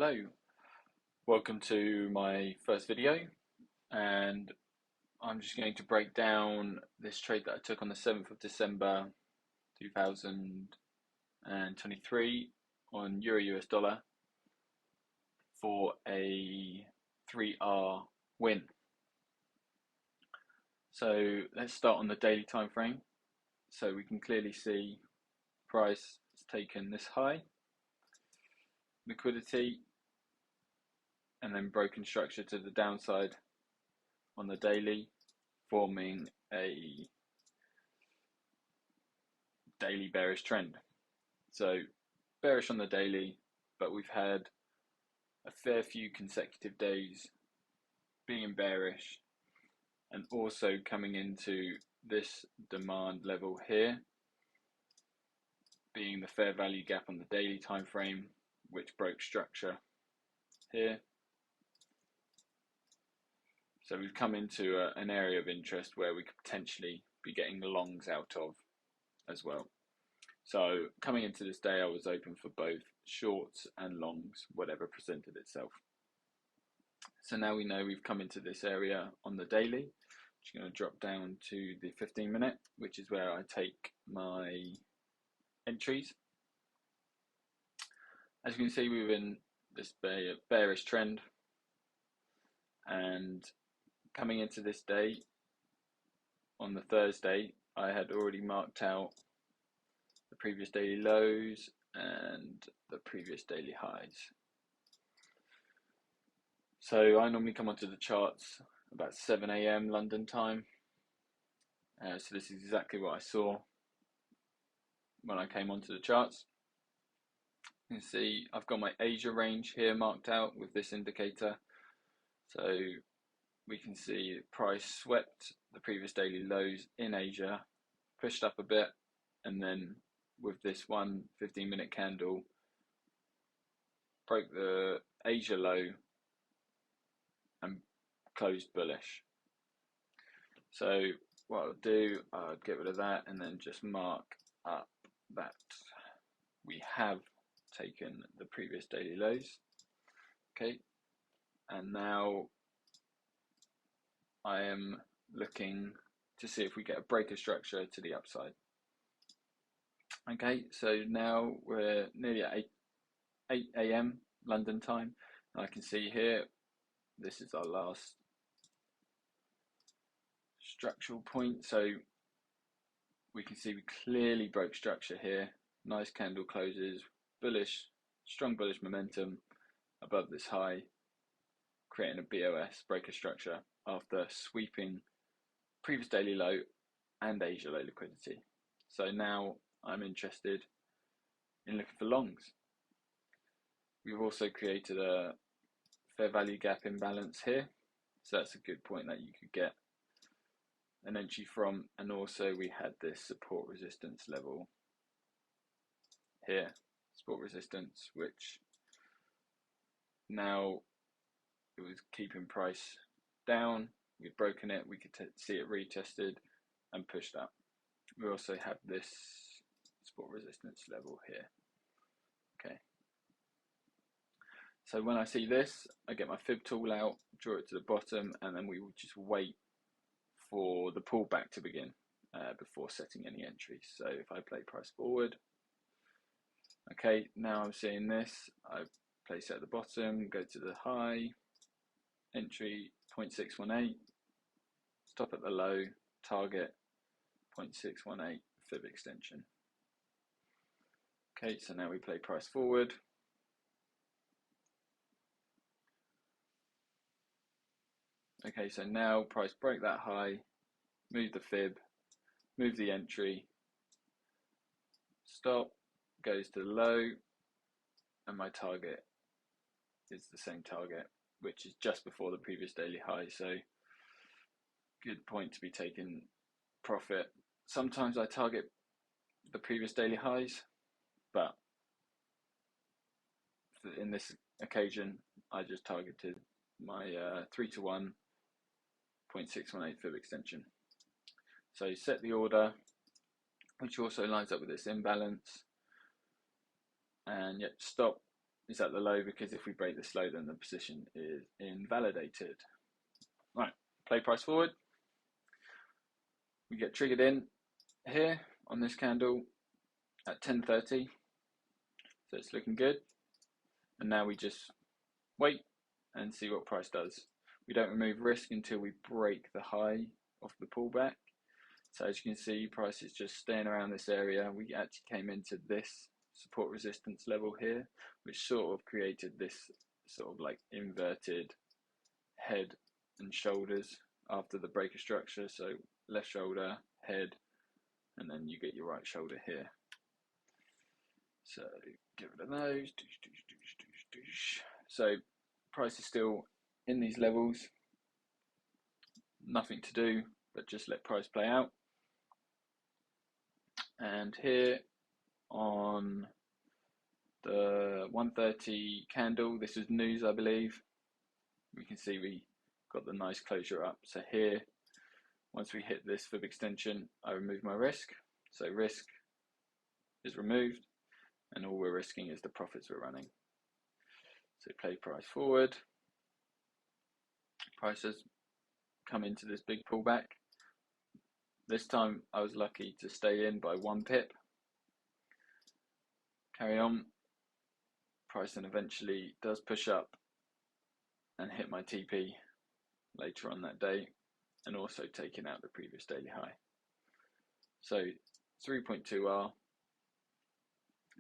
Hello, welcome to my first video, and I'm just going to break down this trade that I took on the 7th of December 2023 on Euro US dollar for a 3R win. So let's start on the daily time frame. So we can clearly see price has taken this high, liquidity, and then broken structure to the downside on the daily, forming a daily bearish trend. So bearish on the daily, but we've had a fair few consecutive days being bearish, and also coming into this demand level here being the fair value gap on the daily time frame, which broke structure here. So we've come into an area of interest where we could potentially be getting longs out of as well. So coming into this day, I was open for both shorts and longs, whatever presented itself. So now we know we've come into this area on the daily. I'm just going to drop down to the 15-minute, which is where I take my entries. As you can see, we're in this bearish trend, and coming into this day on the Thursday, I had already marked out the previous daily lows and the previous daily highs. So I normally come onto the charts about 7 AM London time. So this is exactly what I saw when I came onto the charts. You can see I've got my Asia range here marked out with this indicator. So we can see price swept the previous daily lows in Asia, pushed up a bit, and then with this 15-minute candle, broke the Asia low and closed bullish. So what I'll do, I'll get rid of that and then just mark up that we have taken the previous daily lows. Okay, and now I am looking to see if we get a breaker structure to the upside. Okay, so now we're nearly at 8 AM London time. And I can see here, this is our last structural point. So we can see we clearly broke structure here. Nice candle closes, bullish, strong bullish momentum above this high, creating a BOS, breaker structure, after sweeping previous daily low and Asia low liquidity. So now I'm interested in looking for longs. We've also created a fair value gap imbalance here, so that's a good point that you could get an entry from. And also we had this support resistance level here, support resistance, which now it was keeping price down. We'd broken it, we could see it retested and pushed up. We also have this support resistance level here. Okay, so when I see this, I get my fib tool out, draw it to the bottom, and then we will just wait for the pullback to begin before setting any entries. So if I play price forward, okay, now I'm seeing this, I place it at the bottom, go to the high, entry 0.618, stop at the low, target 0.618 fib extension. Okay, so now we play price forward. Okay, so now price broke that high, move the fib, move the entry, stop, goes to the low, and my target is the same target, which is just before the previous daily high. So good point to be taking profit. Sometimes I target the previous daily highs, but in this occasion I just targeted my 3-to-1 0.618 fib extension. So set the order, which also lines up with this imbalance, and yet stop is at the low, because if we break this low then the position is invalidated. Right, play price forward. We get triggered in here on this candle at 10:30, so it's looking good, and now we just wait and see what price does. We don't remove risk until we break the high of the pullback. So as you can see, price is just staying around this area. We actually came into this support resistance level here, which sort of created this sort of like inverted head and shoulders after the breaker structure. So left shoulder, head, and then you get your right shoulder here. So get rid of those. So price is still in these levels. Nothing to do but just let price play out. And here on the 1:30 candle, this is news, I believe. We can see we got the nice closure up. So here, once we hit this fib extension, I remove my risk. So risk is removed, and all we're risking is the profits we're running. So play price forward. Price has come into this big pullback. This time I was lucky to stay in by 1 pip. Carry on. Price then eventually does push up and hit my TP later on that day, and also taking out the previous daily high. So 3.2R,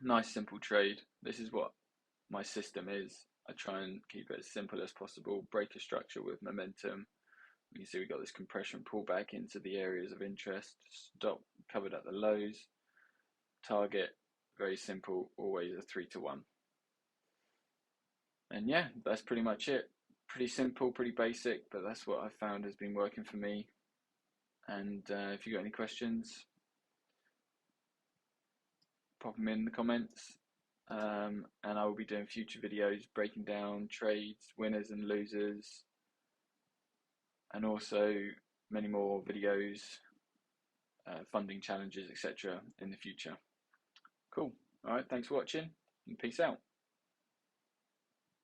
nice simple trade. This is what my system is. I try and keep it as simple as possible. Break a structure with momentum. You can see we got this compression pullback into the areas of interest. Stop covered at the lows. Target, very simple, always a 3-to-1. And yeah, that's pretty much it. Pretty simple, pretty basic, but that's what I found has been working for me. And if you got any questions, pop them in the comments. And I will be doing future videos breaking down trades, winners and losers, and also many more videos, funding challenges, etc. in the future. Cool. All right, thanks for watching, and peace out.